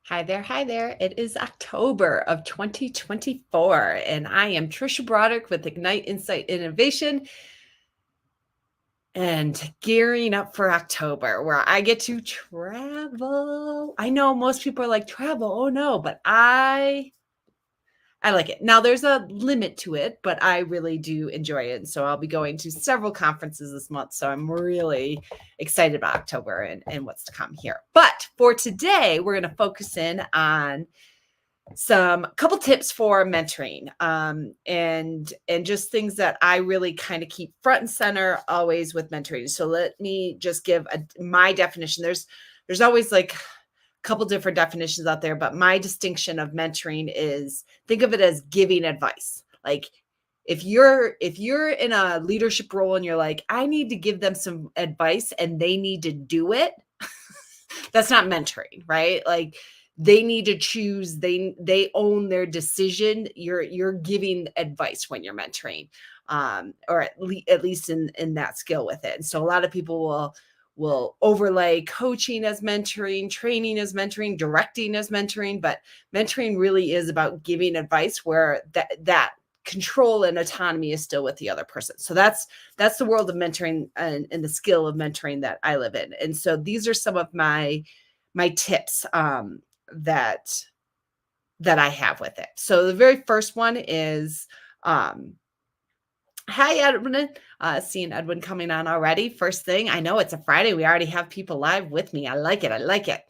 Hi there, hi there. It is October of 2024, and I am Trisha Broderick with Ignite Insight Innovation and gearing up for October, where I get to travel. I know most people are like, travel, oh no, but I like it. Now there's a limit to it, but I really do enjoy it. And so I'll be going to several conferences this month. So I'm really excited about October and what's to come here. But for today, we're going to focus in on some couple tips for mentoring and just things that I really kind of keep front and center always with mentoring. So let me just give my definition. There's always like a couple different definitions out there, but my distinction of mentoring is, think of it as giving advice. Like if you're in a leadership role and you're like, I need to give them some advice and they need to do it, that's not mentoring, right? Like they need to choose, they own their decision. You're giving advice when you're mentoring, or at least in that skill with it. And so a lot of people will overlay coaching as mentoring, training as mentoring, directing as mentoring, but mentoring really is about giving advice where that control and autonomy is still with the other person. So that's the world of mentoring and the skill of mentoring that I live in. And so these are some of my tips that I have with it. So the very first one is, hi Edwin, seeing Edwin coming on already. First thing, I know it's a Friday. We already have people live with me. I like it. I like it.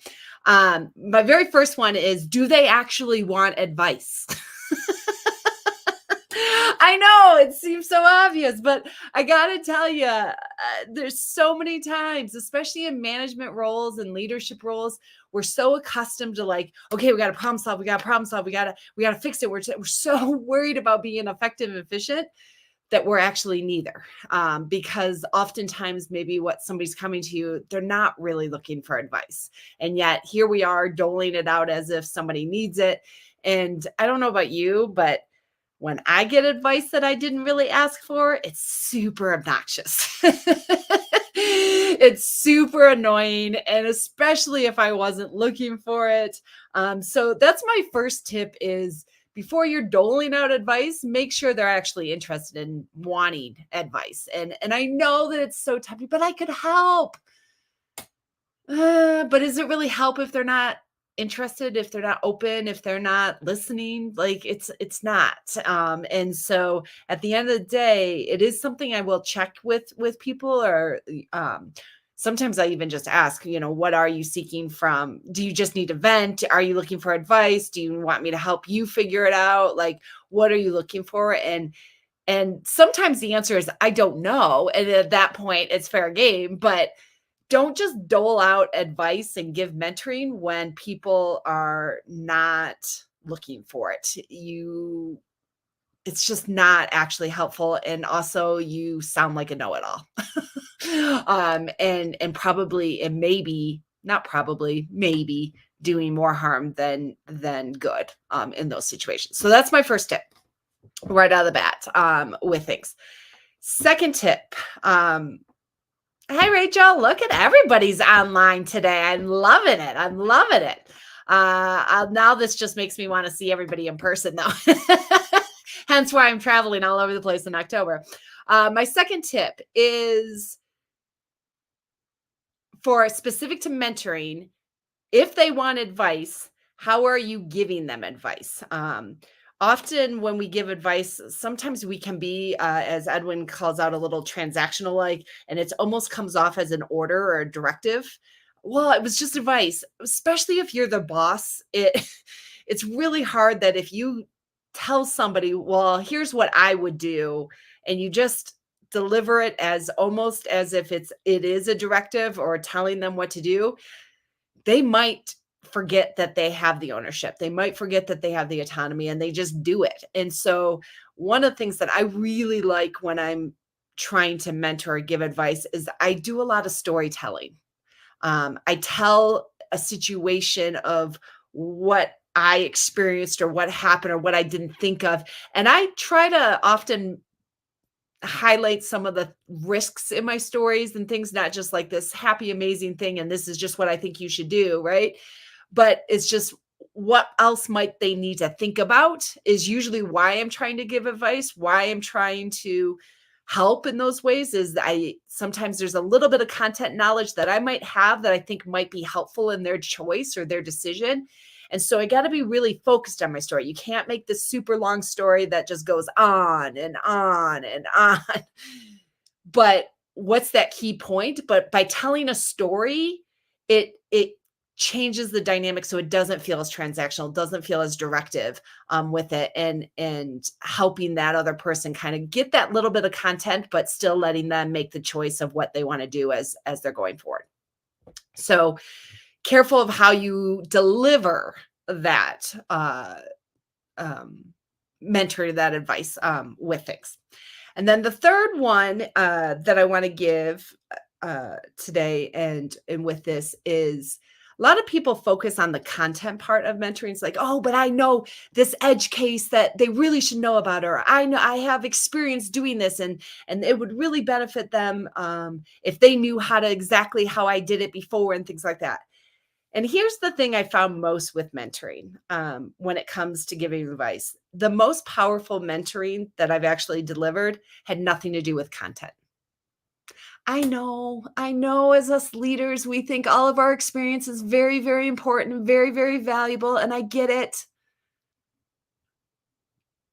My very first one is, do they actually want advice? I know it seems so obvious, but I gotta tell you, there's so many times, especially in management roles and leadership roles, we're so accustomed to like, okay, we got to problem solve, we got to problem solve, we got to fix it. We're so worried about being effective and efficient that we're actually neither. Because oftentimes maybe what somebody's coming to you, they're not really looking for advice, and yet here we are doling it out as if somebody needs it. And I don't know about you, but when I get advice that I didn't really ask for, it's super obnoxious. It's super annoying, and especially if I wasn't looking for it. So that's my first tip is, before you're doling out advice, make sure they're actually interested in wanting advice. And I know that it's so tempting, but I could help. But does it really help if they're not interested, if they're not open, if they're not listening? Like it's not. And so at the end of the day, it is something I will check with people, or sometimes I even just ask, what are you seeking from? Do you just need to vent? Are you looking for advice? Do you want me to help you figure it out? Like, what are you looking for? And sometimes the answer is, I don't know. And at that point, it's fair game. But don't just dole out advice and give mentoring when people are not looking for it. It's just not actually helpful. And also you sound like a know-it-all. And probably, and maybe, not probably, maybe doing more harm than good in those situations. So that's my first tip right out of the bat with things. Second tip, hi, Rachel. Look at everybody's online today. I'm loving it. I'm loving it. Now this just makes me want to see everybody in person, though. Hence why I'm traveling all over the place in October. My second tip is for specific to mentoring. If they want advice, how are you giving them advice? Often when we give advice, sometimes we can be, as Edwin calls out, a little transactional like, and it almost comes off as an order or a directive. Well, it was just advice, especially if you're the boss. It's really hard that if you tell somebody, well, here's what I would do, and you just deliver it as almost as if it is a directive or telling them what to do, they might forget that they have the ownership. They might forget that they have the autonomy, and they just do it. And so one of the things that I really like when I'm trying to mentor or give advice is I do a lot of storytelling. I tell a situation of what I experienced or what happened or what I didn't think of. And I try to often highlight some of the risks in my stories and things, not just like this happy, amazing thing, and this is just what I think you should do, right? But it's just what else might they need to think about is usually why I'm trying to give advice, why I'm trying to help in those ways is I sometimes there's a little bit of content knowledge that I might have that I think might be helpful in their choice or their decision. And so I got to be really focused on my story. You can't make this super long story that just goes on and on and on. But what's that key point? But by telling a story, it changes the dynamic so it doesn't feel as transactional, doesn't feel as directive with it, and helping that other person kind of get that little bit of content, but still letting them make the choice of what they want to do as they're going forward. So careful of how you deliver that mentor, that advice with things. And then the third one that I want to give today and with this is a lot of people focus on the content part of mentoring. It's like, oh, but I know this edge case that they really should know about, or I know I have experience doing this, and it would really benefit them if they knew exactly how I did it before and things like that. And here's the thing I found most with mentoring when it comes to giving advice. The most powerful mentoring that I've actually delivered had nothing to do with content. I know as us leaders, we think all of our experience is very, very important and very, very valuable. And I get it.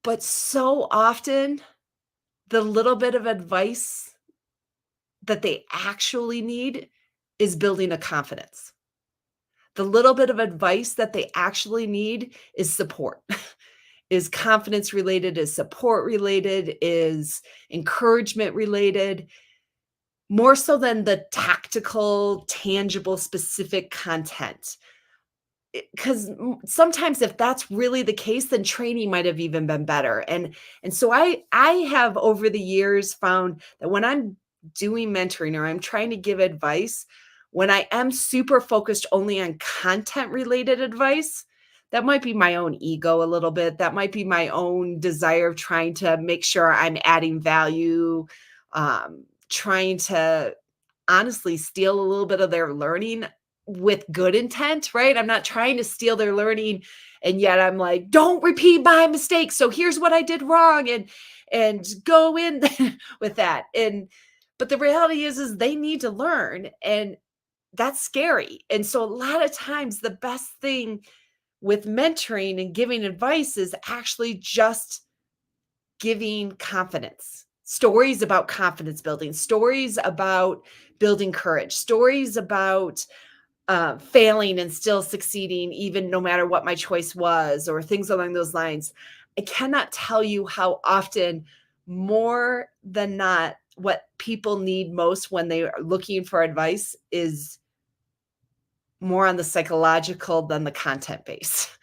But so often, the little bit of advice that they actually need is building a confidence. The little bit of advice that they actually need is support, is confidence related, is support related, is encouragement related, more so than the tactical, tangible, specific content. Because sometimes if that's really the case, then training might have even been better. And so I have over the years found that when I'm doing mentoring or I'm trying to give advice, when I am super focused only on content related advice, that might be my own ego a little bit. That might be my own desire of trying to make sure I'm adding value, trying to honestly steal a little bit of their learning with good intent, right? I'm not trying to steal their learning, and yet I'm like, don't repeat my mistakes. So here's what I did wrong, and go in with that. And but the reality is they need to learn, and that's scary. And so a lot of times the best thing with mentoring and giving advice is actually just giving confidence, stories about confidence building, stories about building courage, stories about failing and still succeeding, even no matter what my choice was, or things along those lines. I cannot tell you how often, more than not, what people need most when they are looking for advice is more on the psychological than the content base.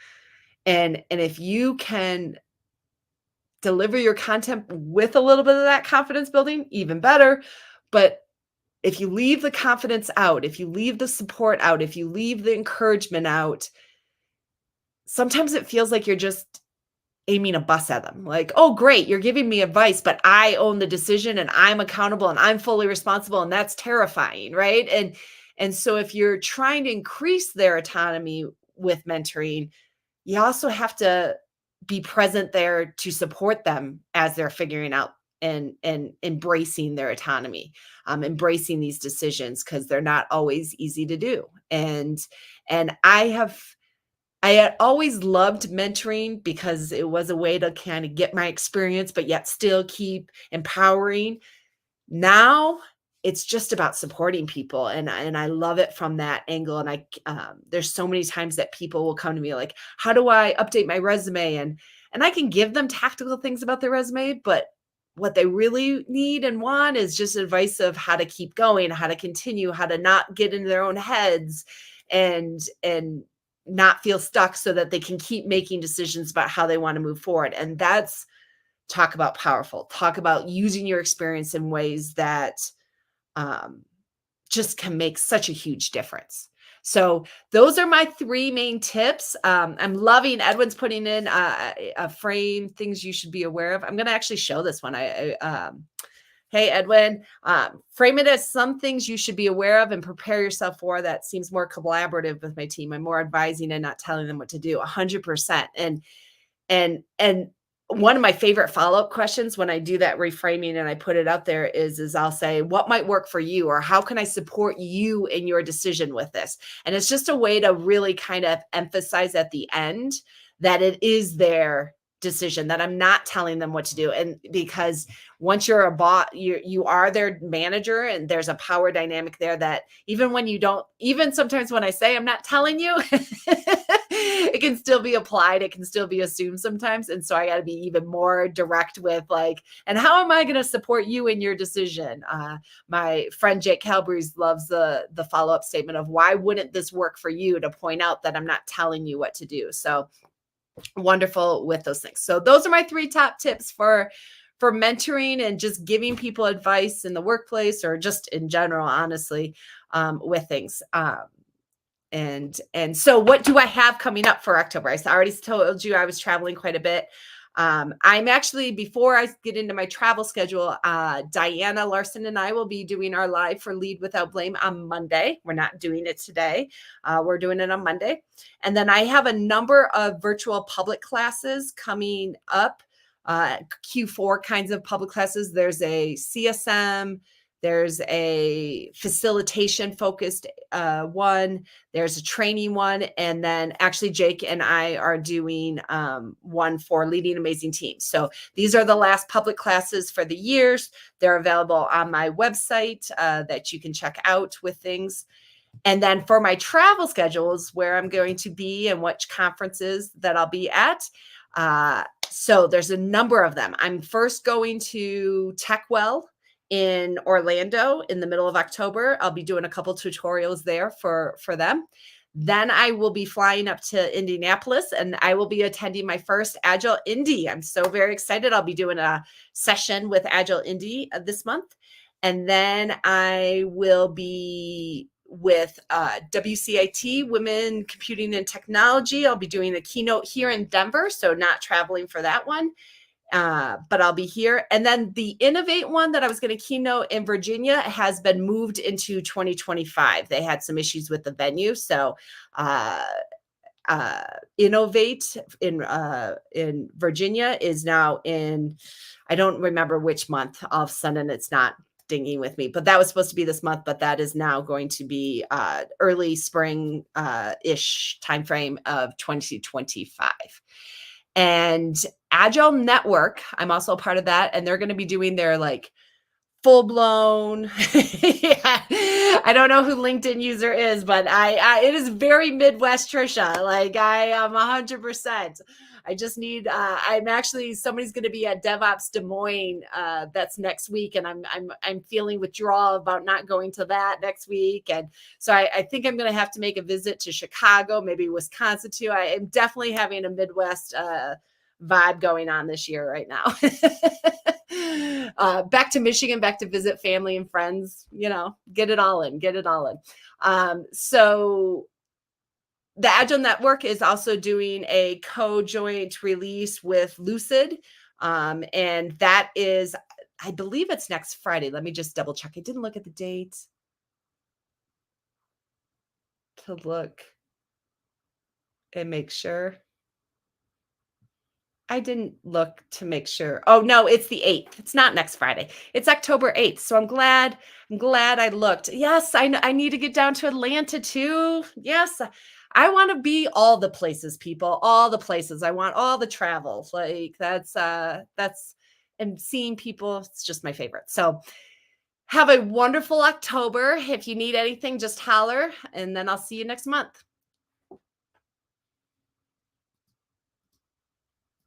And if you can deliver your content with a little bit of that confidence building, even better. But if you leave the confidence out, if you leave the support out, if you leave the encouragement out, sometimes it feels like you're just aiming a bus at them. Like, oh, great, you're giving me advice, but I own the decision and I'm accountable and I'm fully responsible. And that's terrifying, right? And so if you're trying to increase their autonomy with mentoring, you also have to be present there to support them as they're figuring out and embracing their autonomy, embracing these decisions, because they're not always easy to do. And I had always loved mentoring because it was a way to kind of get my experience, but yet still keep empowering. Now it's just about supporting people, and I love it from that angle. And there's so many times that people will come to me like, how do I update my resume? And I can give them tactical things about their resume, but what they really need and want is just advice of how to keep going, how to continue, how to not get into their own heads, and not feel stuck, so that they can keep making decisions about how they want to move forward. And that's, talk about powerful, talk about using your experience in ways that just can make such a huge difference. So those are my three main tips. I'm loving Edwin's putting in a frame, things you should be aware of. I'm going to actually show this one. Hey, Edwin, frame it as some things you should be aware of and prepare yourself for. That seems more collaborative with my team. I'm more advising and not telling them what to do. 100%. And one of my favorite follow-up questions when I do that reframing and I put it out there is I'll say, what might work for you, or how can I support you in your decision with this? And it's just a way to really kind of emphasize at the end that it is their decision, that I'm not telling them what to do. And because once you're a boss, you are their manager, and there's a power dynamic there that even when you don't, even sometimes when I say I'm not telling you, it can still be applied. It can still be assumed sometimes. And so I got to be even more direct with like, and how am I going to support you in your decision? My friend Jake Calabrese loves the follow-up statement of, why wouldn't this work for you, to point out that I'm not telling you what to do. So wonderful with those things. So those are my 3 top tips for mentoring and just giving people advice in the workplace, or just in general, honestly, with things. And so what do I have coming up for October? I already told you I was traveling quite a bit. I'm actually, before I get into my travel schedule, Diana Larson and I will be doing our live for Lead Without Blame on Monday. We're not doing it today. We're doing it on Monday. And then I have a number of virtual public classes coming up, Q4 kinds of public classes. There's a CSM, there's a facilitation focused one, there's a training one, and then actually Jake and I are doing one for leading amazing teams. So these are the last public classes for the years. They're available on my website that you can check out with things. And then for my travel schedules, where I'm going to be and which conferences that I'll be at. So there's a number of them. I'm first going to TechWell in Orlando in the middle of October. I'll be doing a couple tutorials there for them. Then I will be flying up to Indianapolis, and I will be attending my first Agile Indy. I'm so very excited. I'll be doing a session with Agile Indy this month. And then I will be with WCIT, Women Computing and Technology. I'll be doing a keynote here in Denver, so not traveling for that one. But I'll be here. And then the Innovate one that I was going to keynote in Virginia has been moved into 2025. They had some issues with the venue. So Innovate in Virginia is now in, I don't remember which month. All of a sudden it's not dinging with me, but that was supposed to be this month, but that is now going to be early spring ish timeframe of 2025. And Agile Network, I'm also a part of that, and they're going to be doing their like full blown. Yeah, I don't know who LinkedIn user is, but it is very Midwest Trisha. Like I am 100%. I just need. I'm actually, somebody's going to be at DevOps Des Moines. That's next week, and I'm feeling withdrawal about not going to that next week, and so I think I'm going to have to make a visit to Chicago, maybe Wisconsin too. I am definitely having a Midwest vibe going on this year right now. Back to Michigan, back to visit family and friends, get it all in. So the Agile Network is also doing a co-joint release with Lucid. And that is, I believe it's next Friday. Let me just double check. I didn't look at the date to look and make sure. I didn't look to make sure. Oh no, it's the 8th. It's not next Friday. It's October 8th. So I'm glad I looked. Yes, I need to get down to Atlanta too. Yes. I want to be all the places, people, all the places. I want all the travel. Like that's and seeing people, it's just my favorite. So have a wonderful October. If you need anything, just holler, and then I'll see you next month.